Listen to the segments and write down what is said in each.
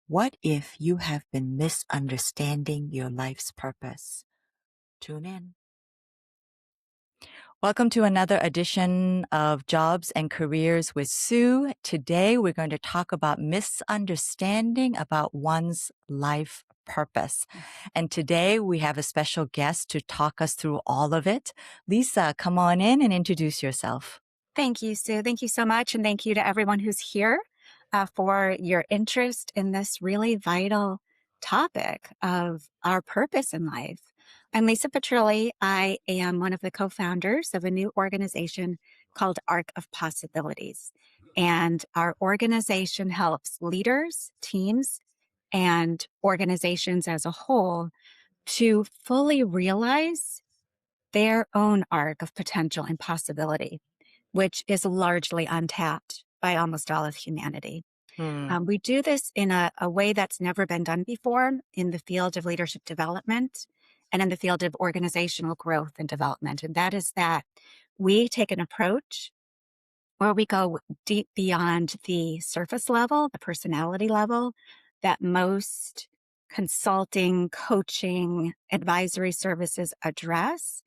What if you have been misunderstanding your life's purpose? Tune in. Welcome to another edition of Jobs and Careers with Sue. Today, we're going to talk about misunderstanding about one's life purpose. And today, we have a special guest to talk us through all of it. Lisa, come on in and introduce yourself. Thank you, Sue. Thank you so much. And thank you to everyone who's here for your interest in this really vital topic of our purpose in life. I'm Lisa Petrilli. I am one of the co-founders of a new organization called Arc of Possibilities. And our organization helps leaders, teams, and organizations as a whole to fully realize their own arc of potential and possibility, which is largely untapped by almost all of humanity. Hmm. We do this in a way that's never been done before in the field of leadership development and in the field of organizational growth and development. And that is that we take an approach where we go deep beyond the surface level, the personality level that most consulting, coaching, advisory services address,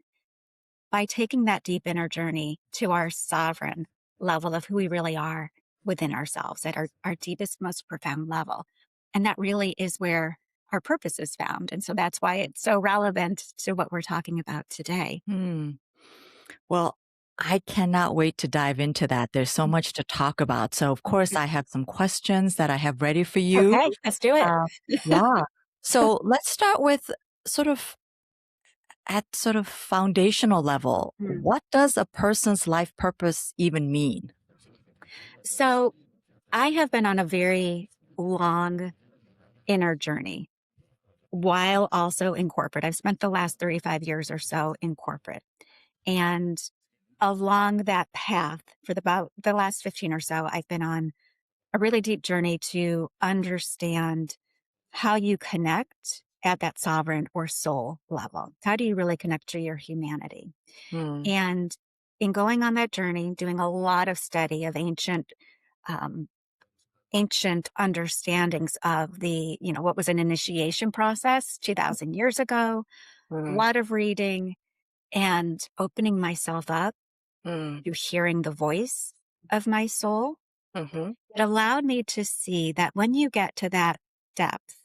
by taking that deep inner journey to our sovereign level of who we really are within ourselves at our deepest, most profound level. And that really is where our purpose is found. And so that's why it's so relevant to what we're talking about today. Hmm. Well, I cannot wait to dive into that. There's so much to talk about. So, of course, I have some questions that I have ready for you. Okay, let's do it. Uh, yeah. So let's start with sort of sort of foundational level. Hmm. What does a person's life purpose even mean? So I have been on a very long inner journey while also in corporate. I've spent the last 35 years or so in corporate. And along that path for about the last 15 or so, I've been on a really deep journey to understand how you connect at that sovereign or soul level. How do you really connect to your humanity? Hmm. And in going on that journey, doing a lot of study of um, ancient understandings of what was an initiation process 2000 years ago, a Hmm. lot of reading and opening myself up Hmm. to hearing the voice of my soul. Hmm. It allowed me to see that when you get to that depth,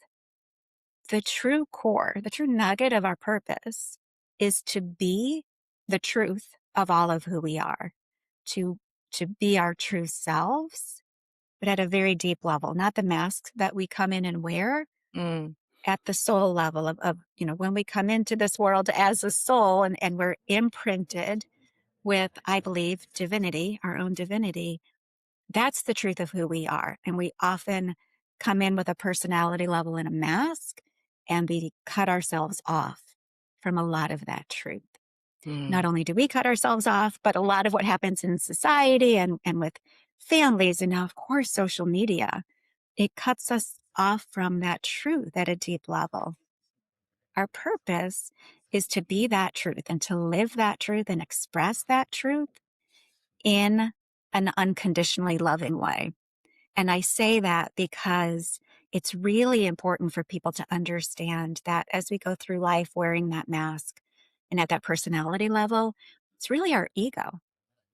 the true core, the true nugget of our purpose is to be the truth of all of who we are, to, to be our true selves, but at a very deep level, not the masks that we come in and wear, Hmm. at the soul level of when we come into this world as a soul and we're imprinted with, I believe, divinity, our own divinity. That's the truth of who we are. And we often come in with a personality level and a mask, and we cut ourselves off from a lot of that truth. Not Hmm. only do we cut ourselves off, but a lot of what happens in society and with families, and now, of course, social media, it cuts us off from that truth at a deep level. Our purpose is to be that truth and to live that truth and express that truth in an unconditionally loving way. And I say that because it's really important for people to understand that as we go through life wearing that mask and at that personality level, it's really our ego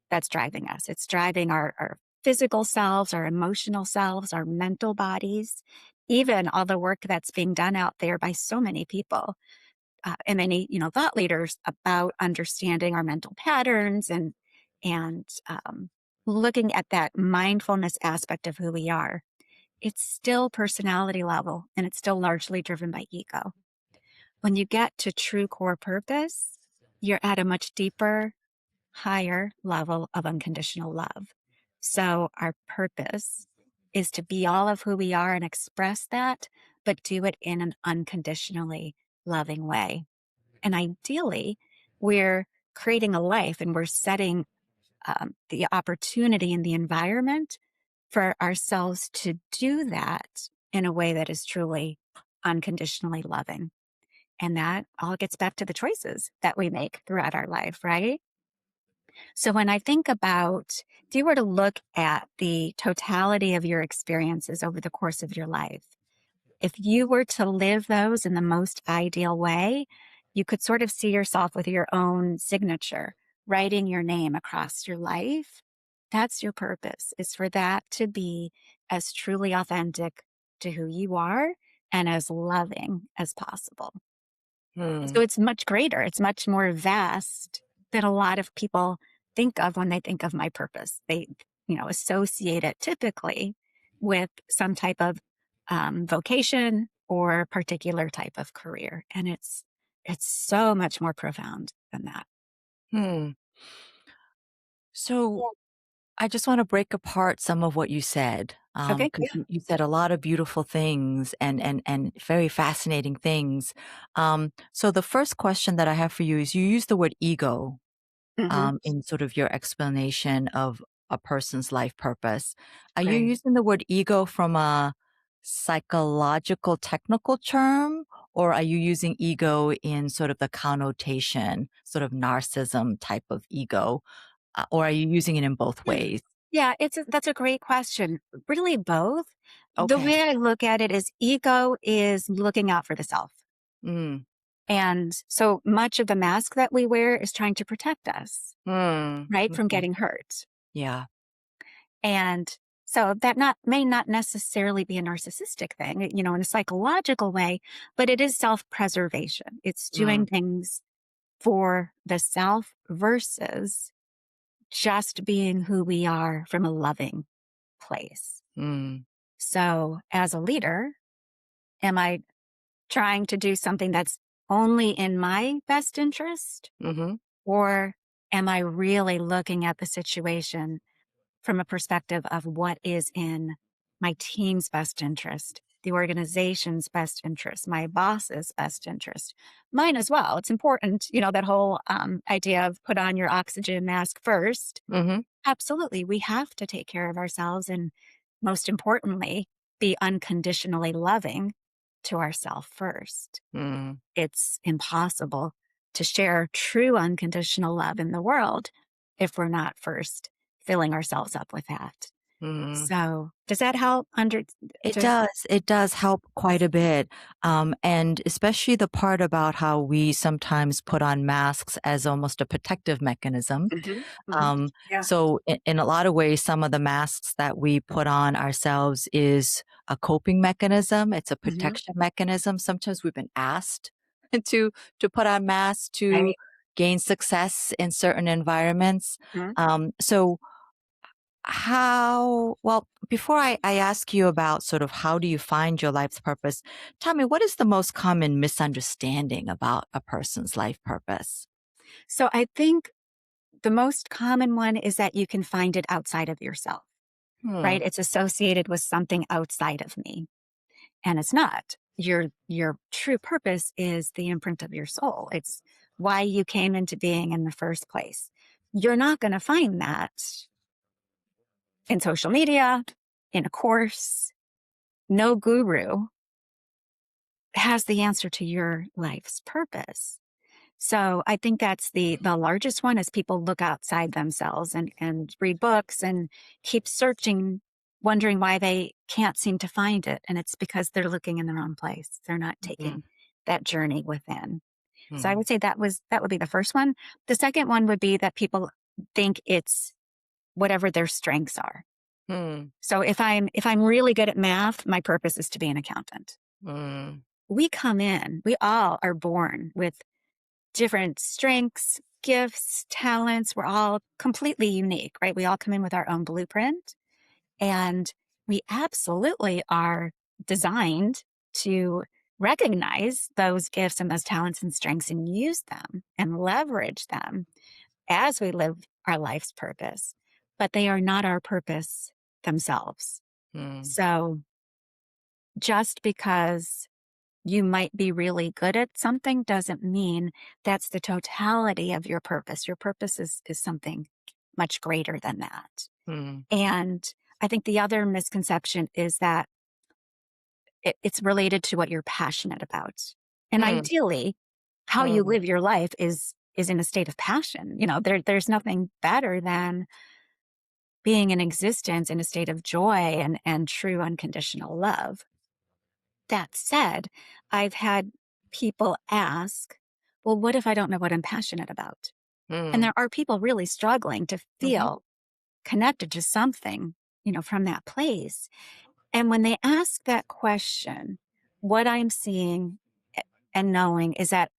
that's driving us. It's driving our physical selves, our emotional selves, our mental bodies, even all the work that's being done out there by so many people and many, thought leaders about understanding our mental patterns and looking at that mindfulness aspect of who we are. It's still personality level and it's still largely driven by ego. When you get to true core purpose, you're at a much deeper, higher level of unconditional love. So our purpose is to be all of who we are and express that, but do it in an unconditionally loving way. And ideally, we're creating a life and we're setting the opportunity and the environment for ourselves to do that in a way that is truly unconditionally loving. And that all gets back to the choices that we make throughout our life, right? So when I think about, if you were to look at the totality of your experiences over the course of your life, if you were to live those in the most ideal way, you could sort of see yourself with your own signature, writing your name across your life. That's your purpose, is for that to be as truly authentic to who you are and as loving as possible. So Hmm. it's much greater, it's much more vast than a lot of people think of when they think of my purpose. They, associate it typically with some type of vocation or particular type of career. And it's so much more profound than that. Hmm. So I just want to break apart some of what you said, Okay. because you said a lot of beautiful things and very fascinating things. So the first question that I have for you is you use the word ego Hmm. in sort of your explanation of a person's life purpose. Are you Right. using the word ego from a psychological technical term, or are you using ego in sort of the connotation, sort of narcissism type of ego, or are you using it in both ways? Yeah, that's a great question. Really, both. The Okay. way I look at it is ego is looking out for the self. Mm. And so much of the mask that we wear is trying to protect us, Mm. right, from Mhm. getting hurt. Yeah. And so that not may not necessarily be a narcissistic thing, in a psychological way, but it is self-preservation. It's Mm. doing things for the self versus just being who we are from a loving place. Mm. So as a leader, am I trying to do something that's only in my best interest? Mhm. Or am I really looking at the situation from a perspective of what is in my team's best interest, the organization's best interest, my boss's best interest, mine as well? It's important, that whole idea of put on your oxygen mask first. Mhm. Absolutely. We have to take care of ourselves. And most importantly, be unconditionally loving to ourselves first. Mm. It's impossible to share true unconditional love in the world if we're not first filling ourselves up with that. Mm. So, does that help under It to does. It does help quite a bit. And especially the part about how we sometimes put on masks as almost a protective mechanism. Mhm, mhm. Um, Yeah. so in a lot of ways, some of the masks that we put on ourselves is a coping mechanism. It's a Mhm. protection mechanism. Sometimes we've been asked to, to put on masks to Right. gain success in certain environments. Mhm. So well, before I ask you about sort of how do you find your life's purpose, tell me what is the most common misunderstanding about a person's life purpose? So I think the most common one is that you can find it outside of yourself, right? Hmm. It's associated with something outside of me, and it's not. Your true purpose is the imprint of your soul. It's why you came into being in the first place. You're not going to find that in social media, in a course. No guru has the answer to your life's purpose. So I think that's the largest one is people look outside themselves and read books and keep searching, wondering why they can't seem to find it. And it's because they're looking in the wrong place. They're not Mhm. taking that journey within. So I Mhm. would say that would be the first one. The second one would be that people think it's whatever their strengths are. Hmm. So if I'm really good at math, my purpose is to be an accountant. Mm. We all are born with different strengths, gifts, talents. We're all completely unique, right? We all come in with our own blueprint, and we absolutely are designed to recognize those gifts and those talents and strengths and use them and leverage them as we live our life's purpose. But they are not our purpose themselves. Mm. So just because you might be really good at something doesn't mean that's the totality of your purpose. Your purpose is something much greater than that. Mm. And I think the other misconception is that it's related to what you're passionate about. And Mm. ideally, how you Mm. live your life is in a state of passion. There's nothing better than being in existence in a state of joy and true unconditional love. that said, I've had people ask, well, what if I don't know what I'm passionate about? And Mm. there are people really struggling to Mhm. feel connected to something, from that place. And when they ask that question, what I'm seeing and knowing is that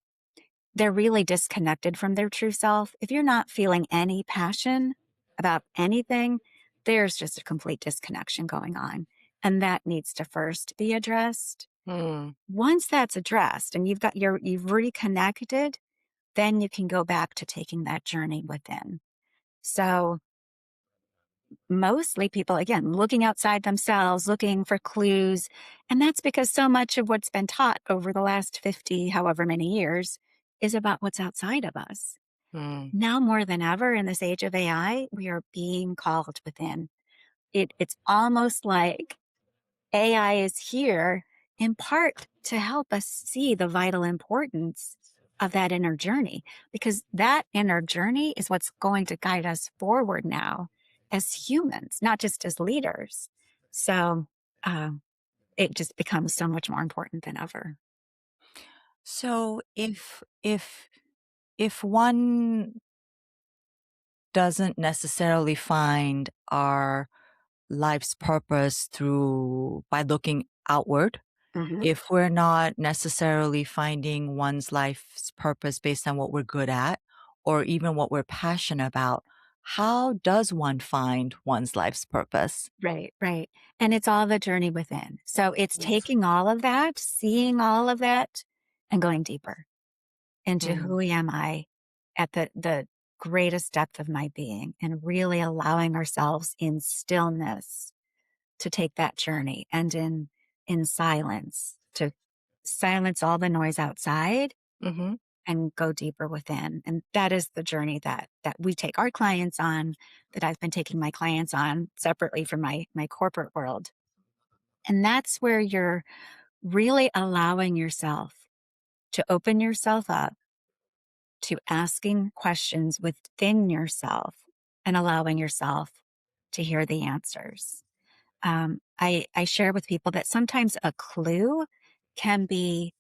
they're really disconnected from their true self. If you're not feeling any passion about anything, there's just a complete disconnection going on. And that needs to first be addressed. Mm. Once that's addressed and you've reconnected, then you can go back to taking that journey within. So mostly people, again, looking outside themselves, looking for clues. And that's because so much of what's been taught over the last 50, however many years, is about what's outside of us. Mm. Now more than ever in this age of AI, we are being called within. It's almost like AI is here in part to help us see the vital importance of that inner journey, because that inner journey is what's going to guide us forward now as humans, not just as leaders. So um, it just becomes so much more important than ever. So if one doesn't necessarily find our life's purpose through by looking outward, Hmm. if we're not necessarily finding one's life's purpose based on what we're good at or even what we're passionate about, how does one find one's life's purpose? Right, right. And it's all the journey within. So it's Yes. taking all of that, seeing all of that, and going deeper into Mm. who am I at the greatest depth of my being, and really allowing ourselves in stillness to take that journey, and in silence to silence all the noise outside Mhm. and go deeper within. And that is the journey that we take our clients on, that I've been taking my clients on separately from my corporate world. And that's where you're really allowing yourself to open yourself up to asking questions within yourself and allowing yourself to hear the answers. I share with people that sometimes a clue can be,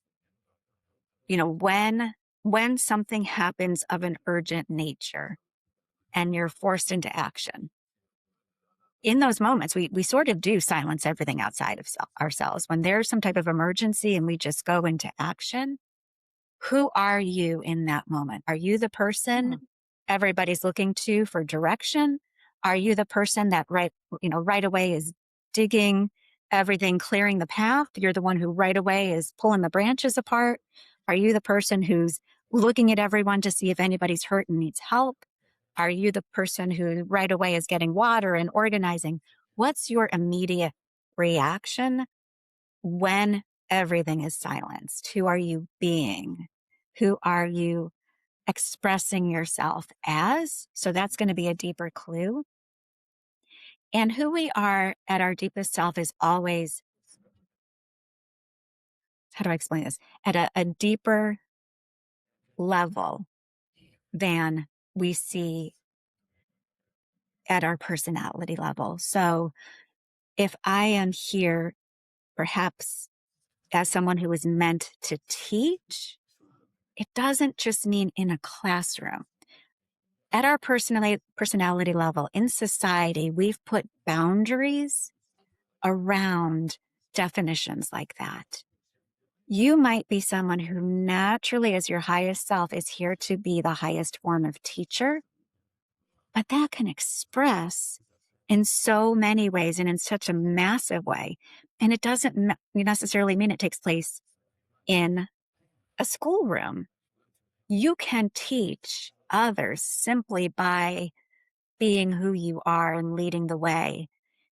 when something happens of an urgent nature and you're forced into action. In those moments, we sort of do silence everything outside of ourselves. When there's some type of emergency and we just go into action, who are you in that moment? Are you the person Mm. everybody's looking to for direction? Are you the person that right away is digging everything, clearing the path? You're the one who right away is pulling the branches apart. Are you the person who's looking at everyone to see if anybody's hurt and needs help? Are you the person who right away is getting water and organizing? What's your immediate reaction when everything is silenced? Who are you being? Who are you expressing yourself as? So that's going to be a deeper clue. And who we are at our deepest self is always, how do I explain this? At a deeper level than we see at our personality level. So if I am here, perhaps as someone who is meant to teach, it doesn't just mean in a classroom. At our personality level in society, we've put boundaries around definitions like that. You might be someone who naturally, as your highest self, is here to be the highest form of teacher, but that can express in so many ways and in such a massive way. And it doesn't necessarily mean it takes place in a schoolroom. You can teach others simply by being who you are and leading the way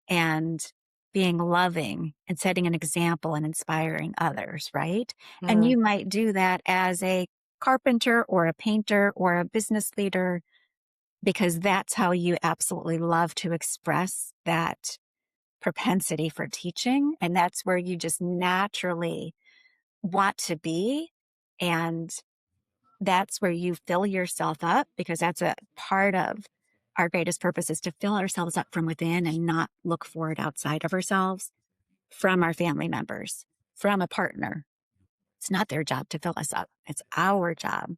and being loving and setting an example and inspiring others, right? And Mm. you might do that as a carpenter or a painter or a business leader because that's how you absolutely love to express that propensity for teaching. And that's where you just naturally want to be. And that's where you fill yourself up, because that's a part of our greatest purpose, is to fill ourselves up from within and not look for it outside of ourselves from our family members. from a partner. It's not their job to fill us up, it's our job.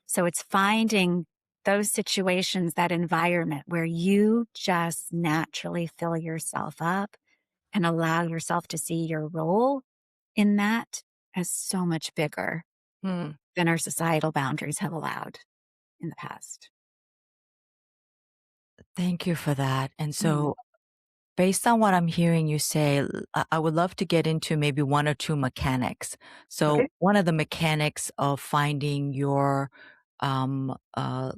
So it's finding those situations, that environment where you just naturally fill yourself up and allow yourself to see your role in that as so much bigger Hmm. than our societal boundaries have allowed in the past. Thank you for that. And Mm. so, based on what I'm hearing you say, I would love to get into maybe one or two mechanics. So, Okay. one of the mechanics of finding your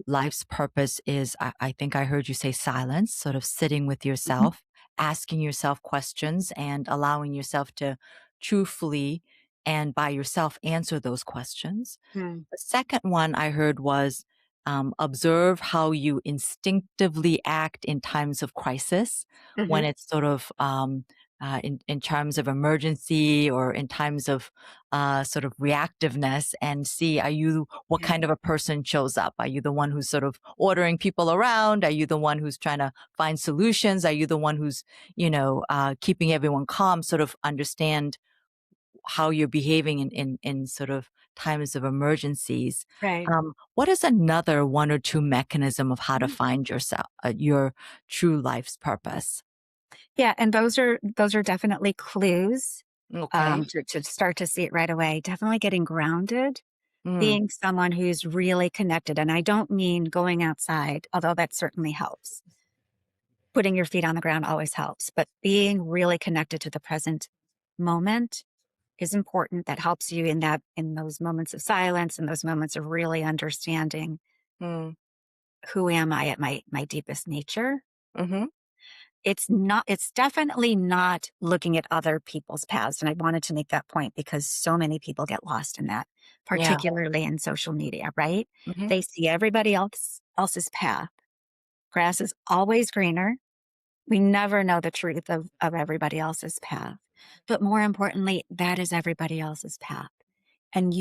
life's purpose is, I think I heard you say silence, sort of sitting with Mhm. yourself, asking yourself questions, and allowing yourself to truthfully and by yourself answer those questions. Mm. The second one I heard was observe how you instinctively act in times of crisis when Mhm. it's sort of in terms of emergency or in times of sort of reactiveness and see are you what Yeah. kind of a person shows up? Are you the one who's sort of ordering people around? Are you the one who's trying to find solutions? Are you the one who's keeping everyone calm? Sort of understand how you're behaving in sort of times of emergencies. Right. What is another one or two mechanism of how to Mhm. find yourself, your true life's purpose? Yeah, and those are definitely clues, Okay. to start to see it right away. Definitely getting grounded, Mm, being someone who's really connected, and I don't mean going outside, although that certainly helps. Putting your feet on the ground always helps, but being really connected to the present moment is important. That helps you in those moments of silence and those moments of really understanding mm, who am I at my deepest nature. mhm. It's definitely not looking at other people's paths, and I wanted to make that point because so many people get lost in that, Yeah. particularly in social media, right? Mhm, They see everybody else's path. Grass is always greener. We never know the truth of everybody else's path. But more importantly, that is everybody else's path. And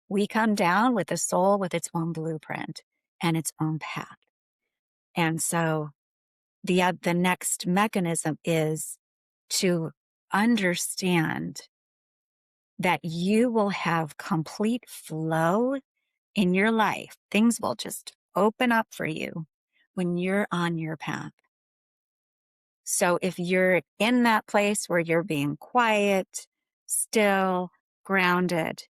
we come down with a soul with its own blueprint and its own path. And so the next mechanism is to understand that you will have complete flow in your life. Things will just open up for you when you're on your path. So if you're in that place where you're being quiet, still, grounded,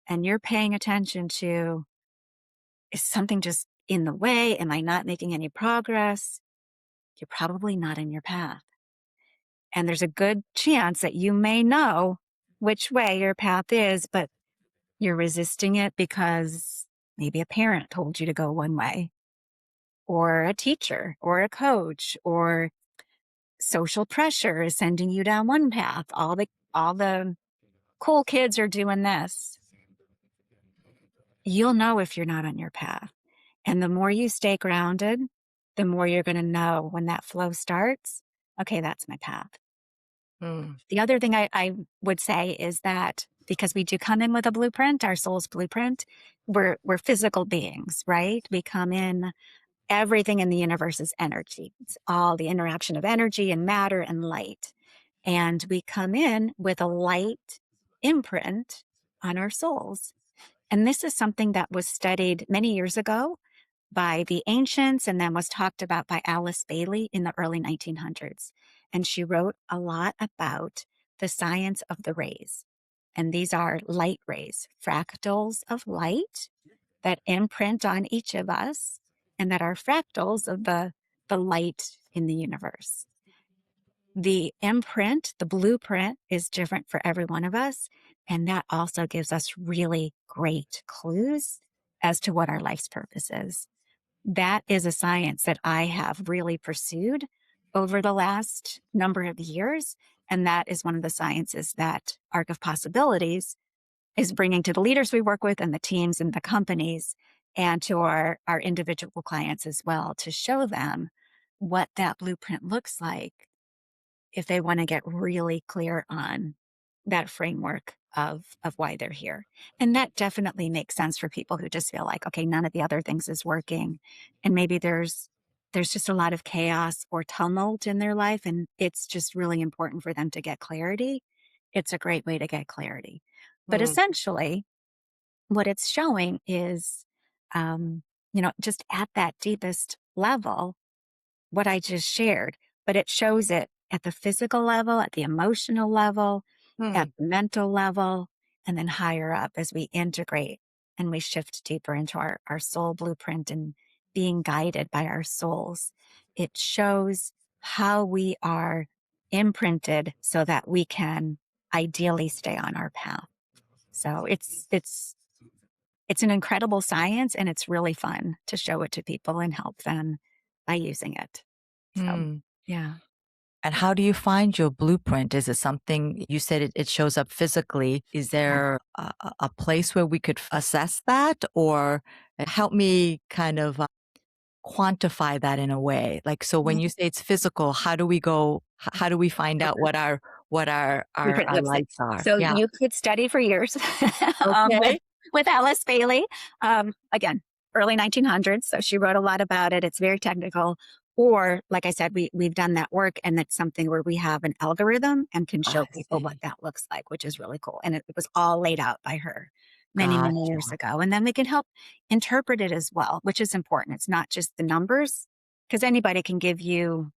and you're paying attention to, is something just in the way? Am I not making any progress? You're probably not in your path. And there's a good chance that you may know which way your path is, but you're resisting it because maybe a parent told you to go one way, or a teacher, or a coach, or social pressure is sending you down one path. All the cool kids are doing this. You'll know if you're not on your path. And the more you stay grounded, the more you're going to know when that flow starts. Okay, that's my path. mm, The other thing I would say is that because we do come in with a blueprint, our soul's blueprint, we're physical beings, right? We come in, everything in the universe is energy. It's all the interaction of energy and matter and light. And we come in with a light imprint on our souls. And this is something that was studied many years ago by the ancients and then was talked about by Alice Bailey in the early 1900s. And she wrote a lot about the science of the rays. And these are light rays, fractals of light that imprint on each of us and that are fractals of the light in the universe. The imprint, the blueprint is different for every one of us. And that also gives us really great clues as to what our life's purpose is. That is a science that I have really pursued over the last number of years. And that is one of the sciences that Arc of Possibilities is bringing to the leaders we work with and the teams and the companies and to our individual clients as well to show them what that blueprint looks like if they want to get really clear on that framework of why they're here. And that definitely makes sense for people who just feel like, okay, none of the other things is working. And maybe there's just a lot of chaos or tumult in their life. And it's just really important for them to get clarity It's a great way to get clarity. But Mm, essentially, what it's showing is, um, just at that deepest level, what I just shared, but it shows it at the physical level, at the emotional level, at mm, the mental level, and then higher up as we integrate and we shift deeper into our soul blueprint and being guided by our souls. It shows how we are imprinted so that we can ideally stay on our path. So it's an incredible science and it's really fun to show it to people and help them by using it. So, mm. yeah. And how do you find your blueprint? Is it something you said it shows up physically? Is Yeah. there a place where we could assess that or help me kind of quantify that in a way? Like, so when you say it's physical, how do we go, how do we find out what Imprint our looks like. lights are? So Yeah. you could study for years Okay. with Alice Bailey. Again, early 1900s. So she wrote a lot about it. It's very technical. Or, like I said, we've done that work, and that's something where we have an algorithm and can show I people what see. that looks like, which is really cool. And it was all laid out by her many, many Gotcha. years ago. And then we can help interpret it as well, which is important. It's not just the numbers, because anybody can give you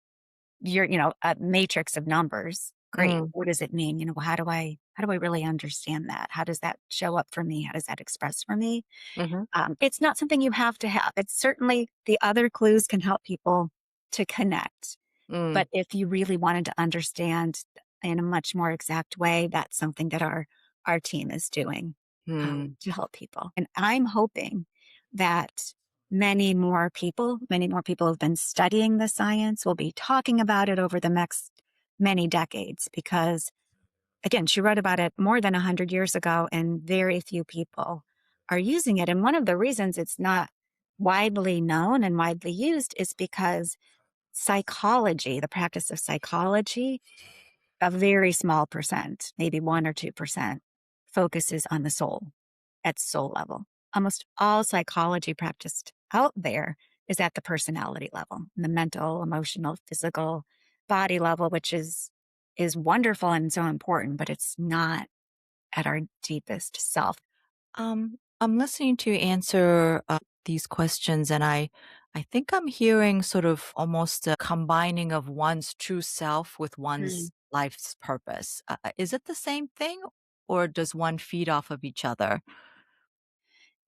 a matrix of numbers. Great. Mm, What does it mean? How do I really understand that? How does that show up for me? How does that express for me? hmm It's not something you have to have. It's certainly the other clues can help people to connect. mm, But if you really wanted to understand in a much more exact way, that's something that our team is doing mm, to help people. And I'm hoping that many more people have been studying the science, will be talking about it over the next many decades because, again, she wrote about it more than 100 years ago, and very few people are using it. And one of the reasons it's not widely known and widely used is because psychology, the practice of psychology, a very small percent, maybe 1 or 2%, focuses on the soul at soul level. Almost all psychology practiced out there is at the personality level, the mental, emotional, physical, body level, which is wonderful and so important, but it's not at our deepest self. I'm listening to you answer these questions, and I think I'm hearing sort of almost a combining of one's true self with Mm. one's life's purpose. Is it the same thing, or does one feed off of each other?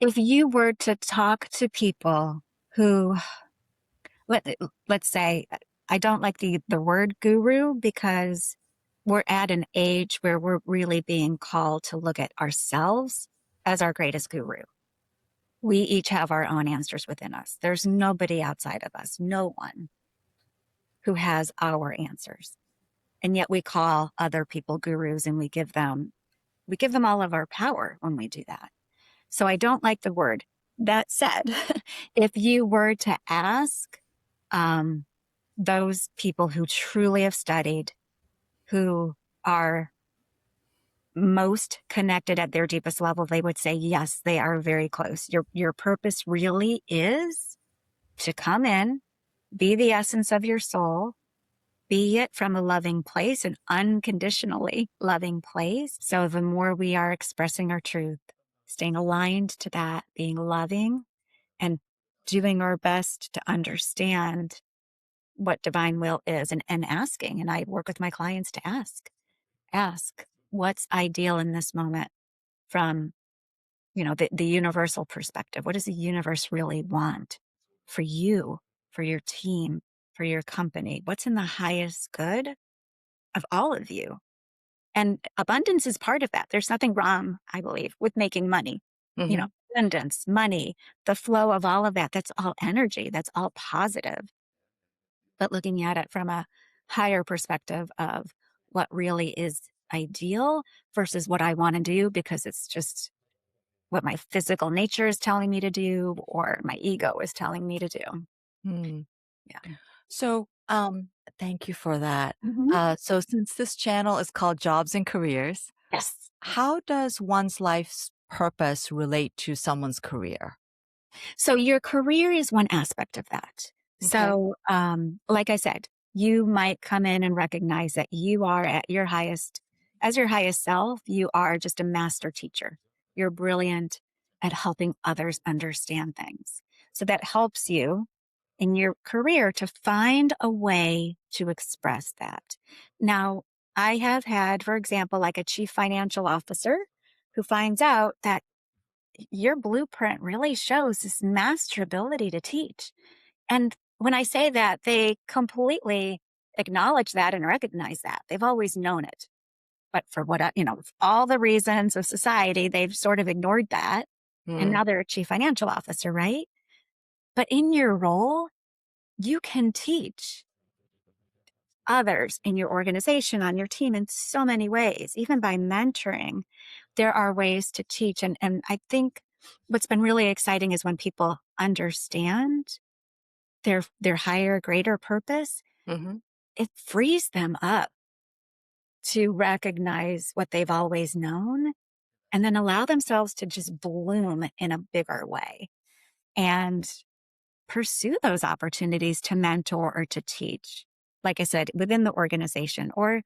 If you were to talk to people who let let's say I don't like the word guru because we're at an age where we're really being called to look at ourselves as our greatest guru. We each have our own answers within us. There's nobody outside of us, no one who has our answers. And yet we call other people gurus and we give them all of our power when we do that. So I don't like the word. That said, if you were to ask um, those people who truly have studied, who are most connected at their deepest level, they would say, yes, they are very close. Your purpose really is to come in, be the essence of your soul, be it from a loving place, an unconditionally loving place. So the more we are expressing our truth, staying aligned to that, being loving, and doing our best to understand what divine will is and asking. And I work with my clients to ask what's ideal in this moment from, the universal perspective. What does the universe really want for you, for your team, for your company? What's in the highest good of all of you? And abundance is part of that. There's nothing wrong, I believe, with making money. Hmm Abundance, money, the flow of all of that, that's all energy, that's all positive. But looking at it from a higher perspective of what really is ideal versus what I want to do because it's just what my physical nature is telling me to do or my ego is telling me to do. Mm. Yeah. So, thank you for that. Mhm. So, since this channel is called Jobs and Careers, Yes. how does one's life's purpose relate to someone's career? So your career is one aspect of that. Okay. So, like I said, you might come in and recognize that you are at your highest as your highest self, you are just a master teacher. You're brilliant at helping others understand things. So that helps you in your career to find a way to express that. Now, I have had, for example, like a chief financial officer who finds out that your blueprint really shows this master ability to teach. And when I say that, they completely acknowledge that and recognize that. They've always known it. But for all the reasons of society, they've sort of ignored that. And Mm, now they're a chief financial officer, right? But in your role, you can teach others in your organization, on your team in so many ways, even by mentoring. There are ways to teach. And I think what's been really exciting is when people understand their higher, greater purpose, mhm, it frees them up to recognize what they've always known and then allow themselves to just bloom in a bigger way and pursue those opportunities to mentor or to teach. Like I said, within the organization or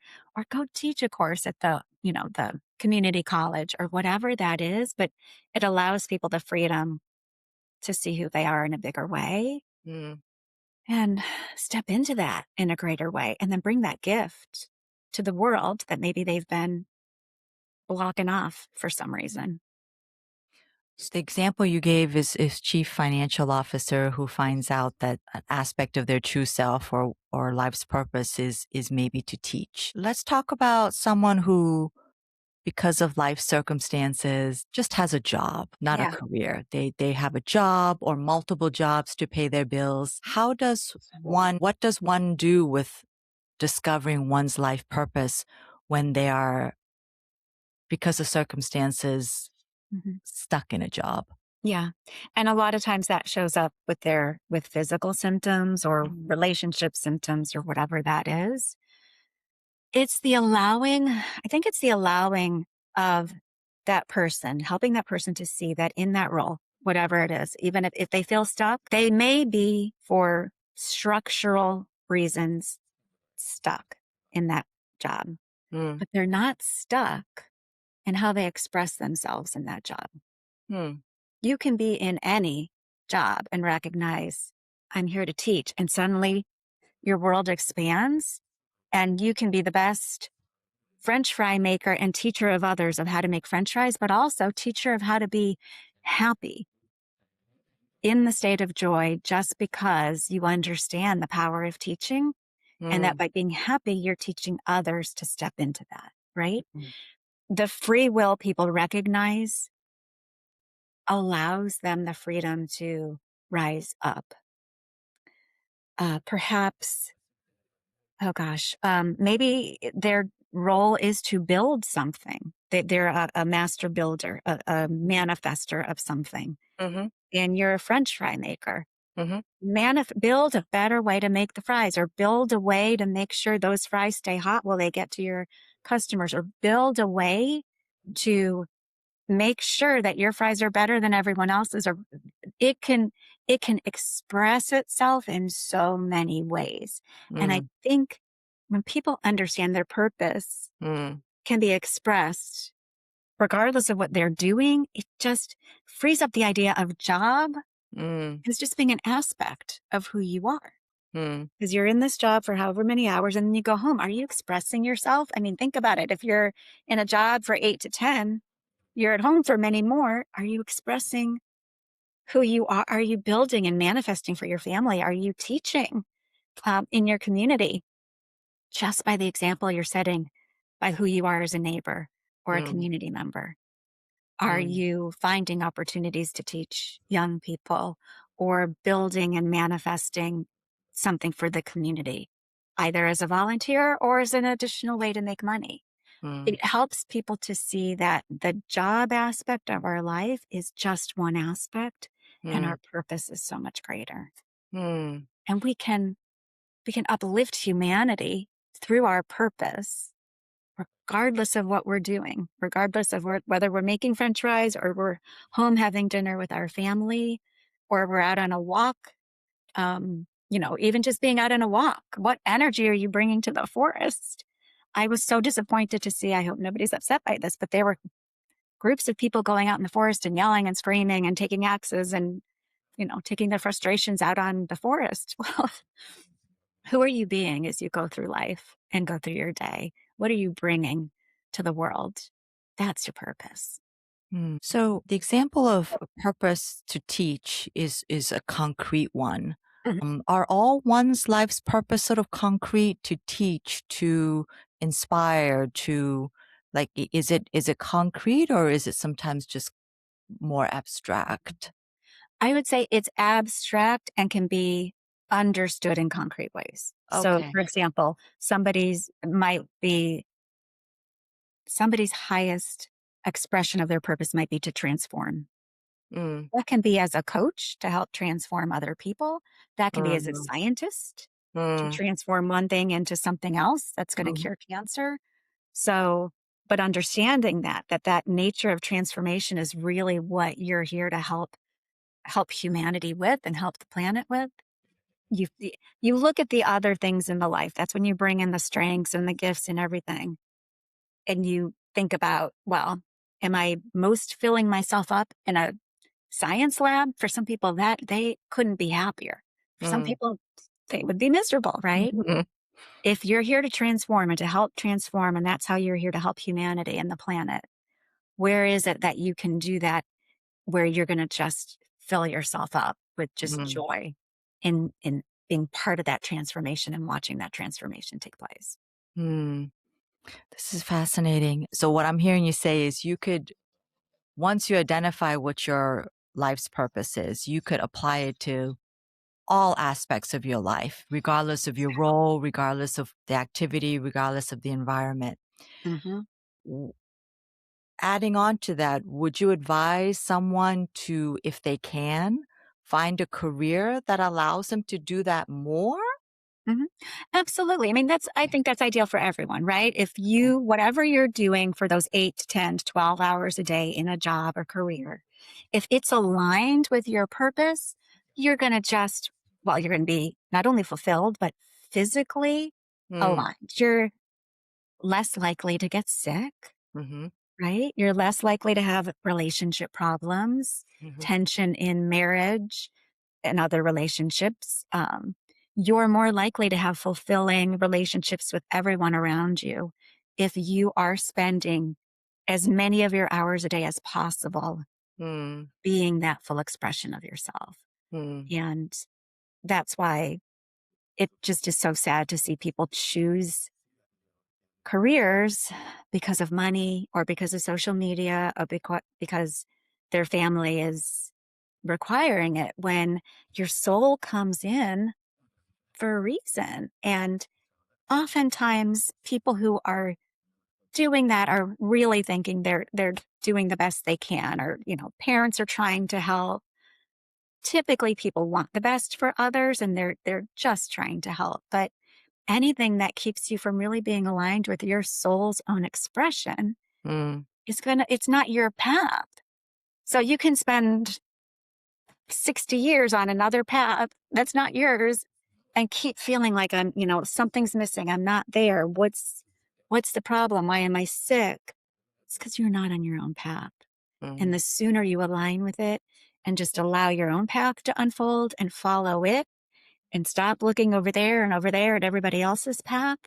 go teach a course at the community college or whatever that is, but it allows people the freedom to see who they are in a bigger way mm. and step into that in a greater way and then bring that gift to the world that maybe they've been blocking off for some reason. The example you gave is chief financial officer who finds out that an aspect of their true self or life's purpose is maybe to teach. Let's talk about someone who, because of life circumstances, just has a job, not a Yeah. career. They have a job or multiple jobs to pay their bills. What does one do with discovering one's life purpose when they are, because of circumstances, Mhm. stuck in a job? Yeah. And a lot of times that shows up with physical symptoms or relationship symptoms or whatever that is. I think it's the allowing of that person, helping that person to see that in that role, whatever it is, even if they feel stuck, they may be for structural reasons stuck in that job, Mm, but they're not stuck in how they express themselves in that job. mm, You can be in any job and recognize, I'm here to teach. And suddenly your world expands and you can be the best French fry maker and teacher of others of how to make French fries, but also teacher of how to be happy in the state of joy just because you understand the power of teaching. And that mm, by being happy, you're teaching others to step into that, right? mm, The free will people recognize allows them the freedom to rise up. Perhaps, oh gosh, maybe their role is to build something. They're a master builder, a manifester of something, mhm, and you're a French fry maker. mhm, Build a better way to make the fries, or build a way to make sure those fries stay hot while they get to your customers, or build a way to make sure that your fries are better than everyone else's, or it can it can express itself in so many ways. And I mm, think when people understand their purpose mm, can be expressed regardless of what they're doing, it just frees up the idea of job mm, as just being an aspect of who you are. mm, Because you're in this job for however many hours and then you go home. Are you expressing yourself? I mean, think about it. If you're in a job for 8 to 10, you're at home for many more. Are you expressing who you are? Are you building and manifesting for your family? Are you teaching in your community just by the example you're setting by who you are as a neighbor or a mm, community member? Are mm, you finding opportunities to teach young people or building and manifesting something for the community, either as a volunteer or as an additional way to make money? mm, It helps people to see that the job aspect of our life is just one aspect and mm, our purpose is so much greater. mm, And we can uplift humanity through our purpose regardless of what we're doing, regardless of whether we're making french fries or we're home having dinner with our family or we're out on a walk. Even just being out on a walk, what energy are you bringing to the forest? I was so disappointed to see, I hope nobody's upset by this, but there were groups of people going out in the forest and yelling and screaming and taking axes and, taking their frustrations out on the forest. Well, who are you being as you go through life and go through your day? What are you bringing to the world? That's your purpose. So the example of a purpose to teach is a concrete one. Mhm. Are all one's life's purpose sort of concrete to teach, to inspire, to like is it concrete or is it sometimes just more abstract? I would say it's abstract and can be understood in concrete ways. So, Okay. for example, somebody's highest expression of their purpose might be to transform. Mm, That can be as a coach to help transform other people. That can be as a mhm, scientist to mm, transform one thing into something else that's going to mhm, cure cancer. So, but understanding that nature of transformation is really what you're here to help humanity with and help the planet with. You look at the other things in the life. That's when you bring in the strengths and the gifts and everything. And you think about, well, am I most filling myself up in a science lab? For some people, that they couldn't be happier. For some mm, people, they would be miserable, right? mhm, If you're here to transform and to help transform, and that's how you're here to help humanity and the planet, where is it that you can do that where you're going to just fill yourself up with just mm, joy in being part of that transformation and watching that transformation take place? mm. This is fascinating. So what I'm hearing you say is you could once you identify what your life's purpose is, you could apply it to all aspects of your life, regardless of your role, regardless of the activity, regardless of the environment. Hmm. W- Adding on to that, would you advise someone to, if they can, find a career that allows them to do that more? Hmm. Absolutely. I mean, I think that's ideal for everyone, right? If you, whatever you're doing for those 8 to 10 to 12 hours a day in a job or career, if it's aligned with your purpose, you're going to you're going to be not only fulfilled, but physically Mm, aligned. You're less likely to get sick, mhm, right? You're less likely to have relationship problems, mhm, tension in marriage and other relationships. You're more likely to have fulfilling relationships with everyone around you if you are spending as many of your hours a day as possible mm, being that full expression of yourself. mm, And that's why it just is so sad to see people choose careers because of money or because of social media or because their family is requiring it when your soul comes in for a reason. And oftentimes people who are doing that are really thinking they're doing the best they can, or parents are trying to help. Typically people want the best for others and they're just trying to help. But anything that keeps you from really being aligned with your soul's own expression mm, it's not your path. So you can spend 60 years on another path that's not yours and keep feeling like something's missing. I'm not there. What's the problem? Why am I sick? It's because you're not on your own path. And mm, the sooner you align with it and just allow your own path to unfold and follow it and stop looking over there at everybody else's path,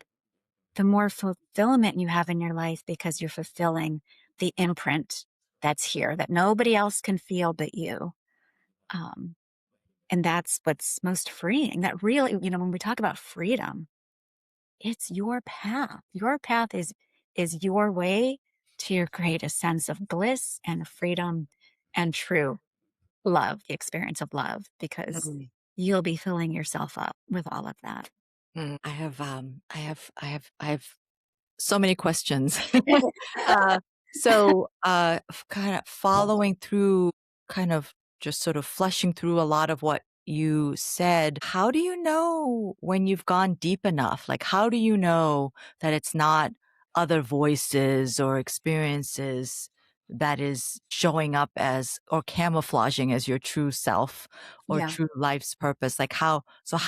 the more fulfillment you have in your life because you're fulfilling the imprint that's here that nobody else can feel but you. Um, and that's what's most freeing. That really, when we talk about freedom, it's your path. Your path is your way to create a sense of bliss and freedom and true love, the experience of love, because mm. you'll be filling yourself up with all of that. I have so many questions. Uh, kind of following through, kind of just sort of flushing through a lot of what you said. How do you know when you've gone deep enough? Like, how do you know that it's not other voices or experiences that is showing up as or camouflaging as your true self or Yeah. true life's purpose? Like, how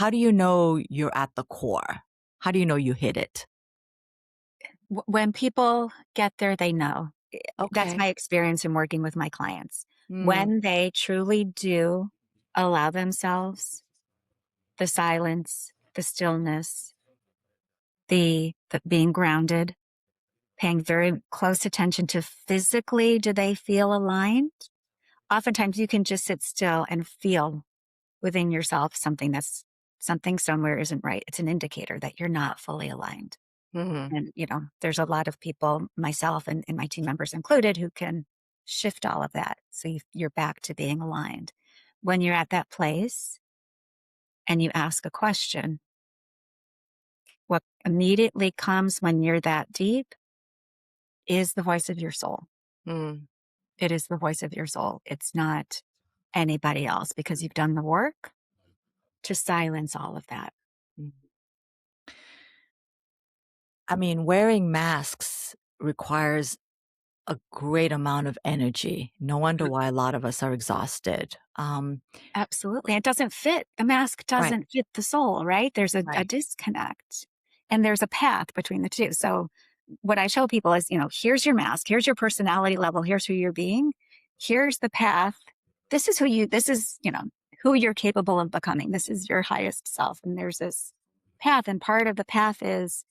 do you know you're at the core? How do you know you hit it? When people get there, they know. That's Okay. my experience in working with my clients. Mm, When they truly do allow themselves the silence, the stillness, the being grounded, paying very close attention to physically, do they feel aligned? Oftentimes you can just sit still and feel within yourself something somewhere isn't right. It's an indicator that you're not fully aligned. mhm, And, there's a lot of people, myself and my team members included, who can shift all of that. So you're back to being aligned. When you're at that place and you ask a question, what immediately comes when you're that deep is the voice of your soul. mm, It is the voice of your soul. It's not anybody else because you've done the work to silence all of that. mm. I mean, wearing masks requires a great amount of energy. No wonder why a lot of us are exhausted. Absolutely. It doesn't fit. The mask Right, doesn't fit the soul, right? There's a right. disconnect and there's a path between the two. So, what I show people is, here's your mask, here's your personality level, here's who you're being, here's the path. This is, who you're capable of becoming. This is your highest self. And there's this path. And part of the path is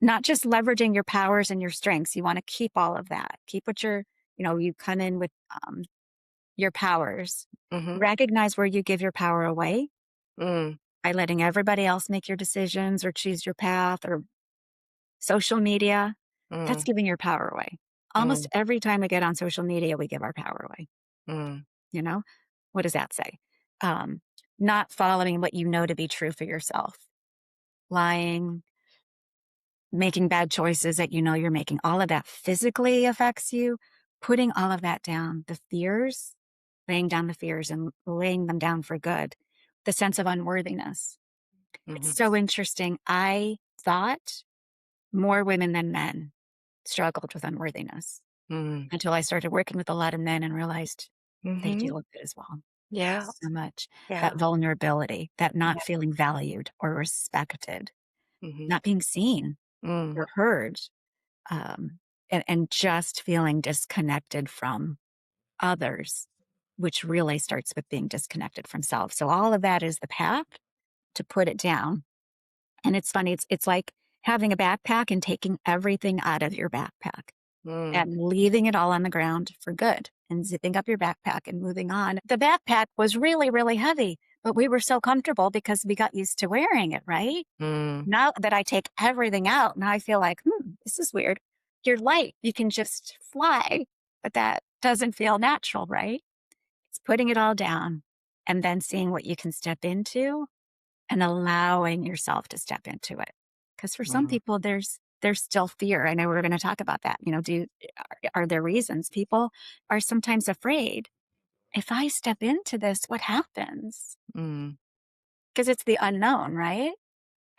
not just leveraging your powers and your strengths. You want to keep all of that. Keep what you come in with your powers. Mhm, Recognize where you give your power away mm, by letting everybody else make your decisions or choose your path or social media. That's mm, giving your power away. Almost mm, every time we get on social media, we give our power away. mm, You know, what does that say? Um, Not following what you know to be true for yourself, lying, making bad choices that you know you're making. All of that physically affects you. Putting all of that down, the fears, laying down the fears and laying them down for good, the sense of unworthiness. It's mhm, so interesting. I thought more women than men struggled with unworthiness mm, until I started working with a lot of men and realized they mhm. deal with it as well. Yeah, So much yeah, that vulnerability, that not yeah. feeling valued or respected, Mhm, not being seen mm, or heard, um, and just feeling disconnected from others, which really starts with being disconnected from self. So all of that is the path to put it down. And it's funny, it's like having a backpack and taking everything out of your backpack mm, and leaving it all on the ground for good and zipping up your backpack and moving on. The backpack was really, really heavy, but we were so comfortable because we got used to wearing it, right? mm, Now that I take everything out, now I feel like, this is weird. You're light, you can just fly, but that doesn't feel natural, right? It's putting it all down and then seeing what you can step into and allowing yourself to step into it. Because for some mm, people, there's still fear. I know we're going to talk about that. Are there reasons people are sometimes afraid? If I step into this, what happens? mm. Because it's the unknown, right?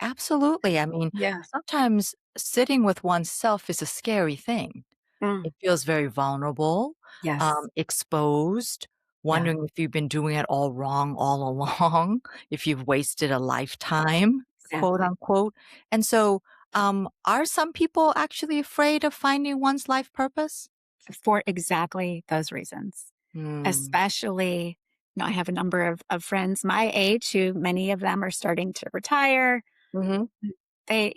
Absolutely. I mean, Yeah. sometimes sitting with oneself is a scary thing. Mm. It feels very vulnerable, Yes. exposed, Yeah. wondering if you've been doing it all wrong all along, if you've wasted a lifetime, quote Exactly. unquote. And so, are some people actually afraid of finding one's life purpose? For exactly those reasons. Mm. Especially, I have a number of friends my age who many of them are starting to retire. Mhm. They,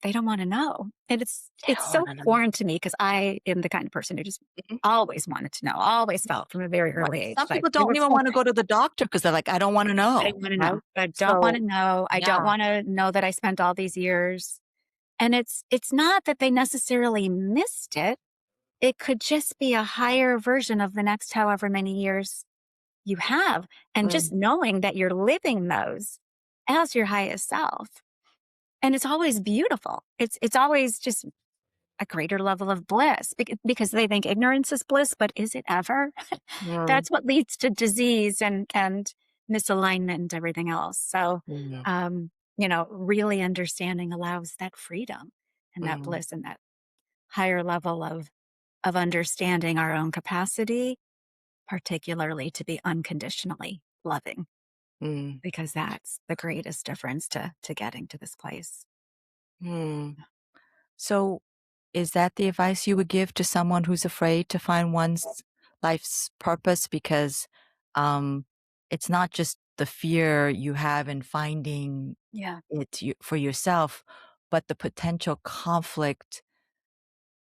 they don't wanna know, and They it's don't so wanna know. foreign to me because I am the kind of person who just Mhm. always wanted to know, always felt from a very Right. early age, Some like, people they don't were even wanna focused. go to the doctor because 'cause they're like, "I don't wanna I know." don't wanna Right? know. I don't wanna So know. I don't yeah. wanna know that I spent all these years, and it's not that they necessarily missed it. It could just be a higher version of the next however many years you have, and just Mm, knowing that you're living those as your highest self, and it's always beautiful. It's always just a greater level of bliss because they think ignorance is bliss, but is it ever? mm, That's what leads to disease and misalignment and everything else. So, mm, really understanding allows that freedom and that mm, bliss and that higher level of understanding our own capacity, particularly to be unconditionally loving, mm, because that's the greatest difference to getting to this place. mm. So, is that the advice you would give to someone who's afraid to find one's life's purpose? Because um, it's not just the fear you have in finding Yeah. for yourself, but the potential conflict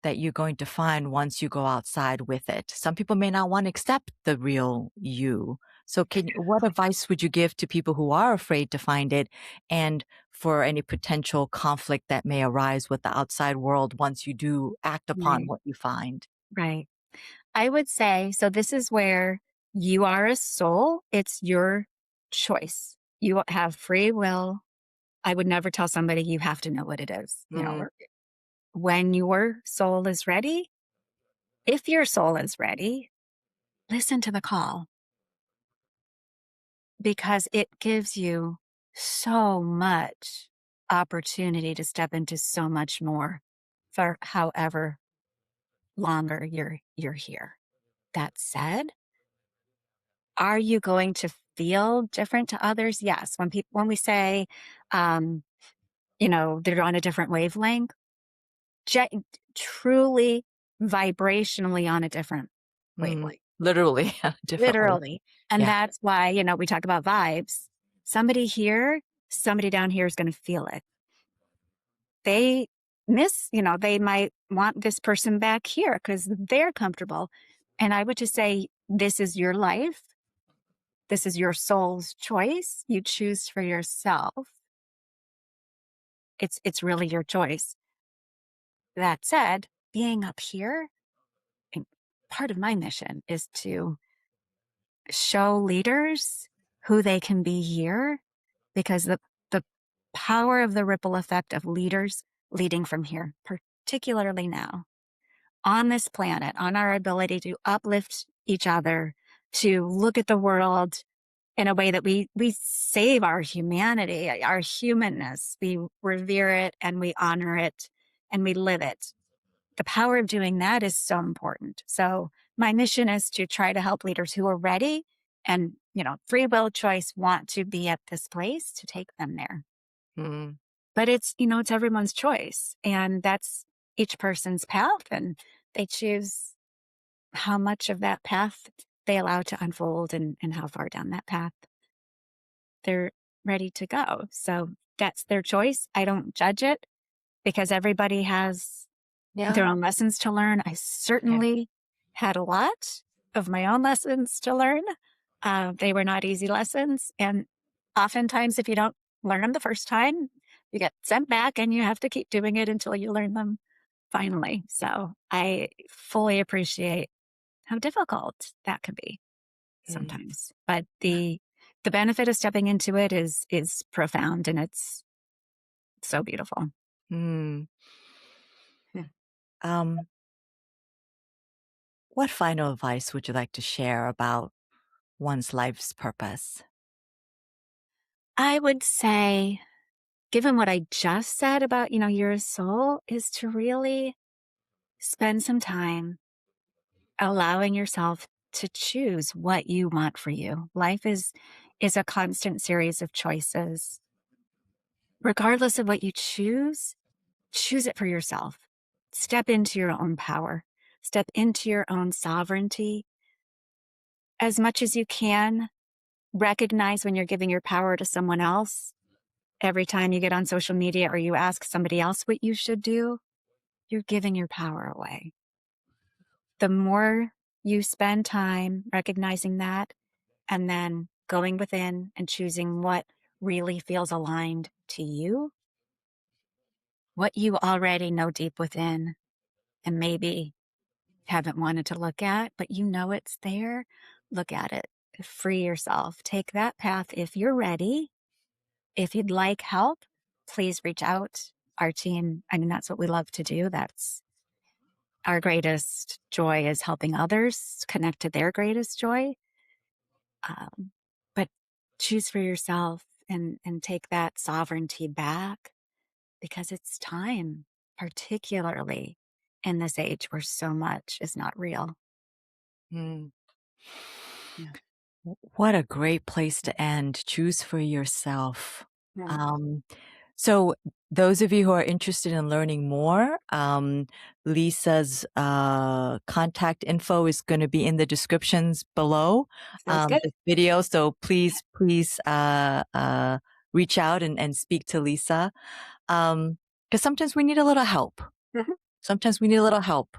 that you're going to find once you go outside with it. Some people may not want to accept the real you. So what advice would you give to people who are afraid to find it and for any potential conflict that may arise with the outside world once you do act upon Right. what you find? Right. I would say, so this is where you are a soul. It's your choice. You have free will. I would never tell somebody you have to know what it is. Mm, When your soul is ready, if your soul is ready, listen to the call because it gives you so much opportunity to step into so much more for however longer you're here. That said, are you going to feel different to others? Yes. When we say, um, they're on a different wavelength, ge- truly vibrationally on a different mm, wavelength, literally, differently. literally. And Yeah. that's why, we talk about vibes. Somebody here, somebody down here is going to feel it. They they might want this person back here because they're comfortable. And I would just say, this is your life. This is your soul's choice. You choose for yourself. It's really your choice. That said, being up here, and part of my mission is to show leaders who they can be here because the power of the ripple effect of leaders leading from here, particularly now on this planet, on our ability to uplift each other, to look at the world in a way that we save our humanity, our humanness. We revere it and we honor it and we live it. The power of doing that is so important. So my mission is to try to help leaders who are ready and, free will choice want to be at this place to take them there. Mm, But it's everyone's choice and that's each person's path and they choose how much of that path they allow to unfold and how far down that path they're ready to go. So that's their choice. I don't judge it because everybody has yeah. their own lessons to learn. I Yeah. certainly had a lot of my own lessons to learn. They were not easy lessons. And oftentimes, if you don't learn them the first time, you get sent back and you have to keep doing it until you learn them finally. So I fully appreciate how difficult that can be Mm, sometimes. But the benefit of stepping into it is profound and it's so beautiful. mm. Yeah. Um, what final advice would you like to share about one's life's purpose? I would say, given what I just said about, your soul, is to really spend some time allowing yourself to choose what you want for you. Life is a constant series of choices. Regardless of what you choose it for yourself. Step into your own power. Step into your own sovereignty as much as you can. Recognize when you're giving your power to someone else. Every time you get on social media or you ask somebody else what you should do, you're giving your power away. The more you spend time recognizing that and then going within and choosing what really feels aligned to you, what you already know deep within, and maybe haven't wanted to look at, but it's there, look at it. Free yourself. Take that path if you're ready. If you'd like help, please reach out. Our team, that's what we love to do. That's our greatest joy is helping others connect to their greatest joy. But choose for yourself and take that sovereignty back because it's time, particularly in this age where so much is not real. Mm. Yeah. What a great place to end. Choose for yourself. Yeah. Um, So those of you who are interested in learning more, Lisa's contact info is going to be in the descriptions below Sounds good. this video. So please reach out and speak to Lisa, because sometimes we need a little help. Mhm. Sometimes we need a little help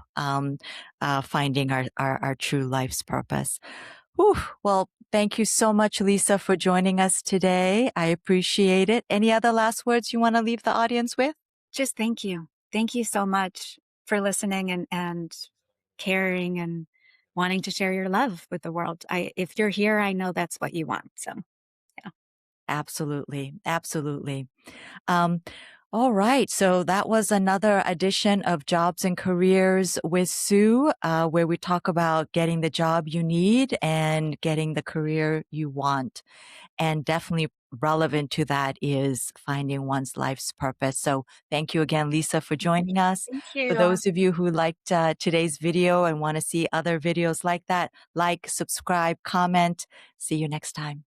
finding our true life's purpose. Whew. Well, thank you so much, Lisa, for joining us today. I appreciate it. Any other last words you want to leave the audience with? Just thank you. Thank you so much for listening and caring and wanting to share your love with the world. If you're here, I know that's what you want. So, yeah. Absolutely. Absolutely. Um, all right. So that was another edition of Jobs and Careers with Sue, where we talk about getting the job you need and getting the career you want. And definitely relevant to that is finding one's life's purpose. So thank you again, Lisa, for joining us. Thank For you. those of you who liked today's video and want to see other videos like that, like, subscribe, comment. See you next time.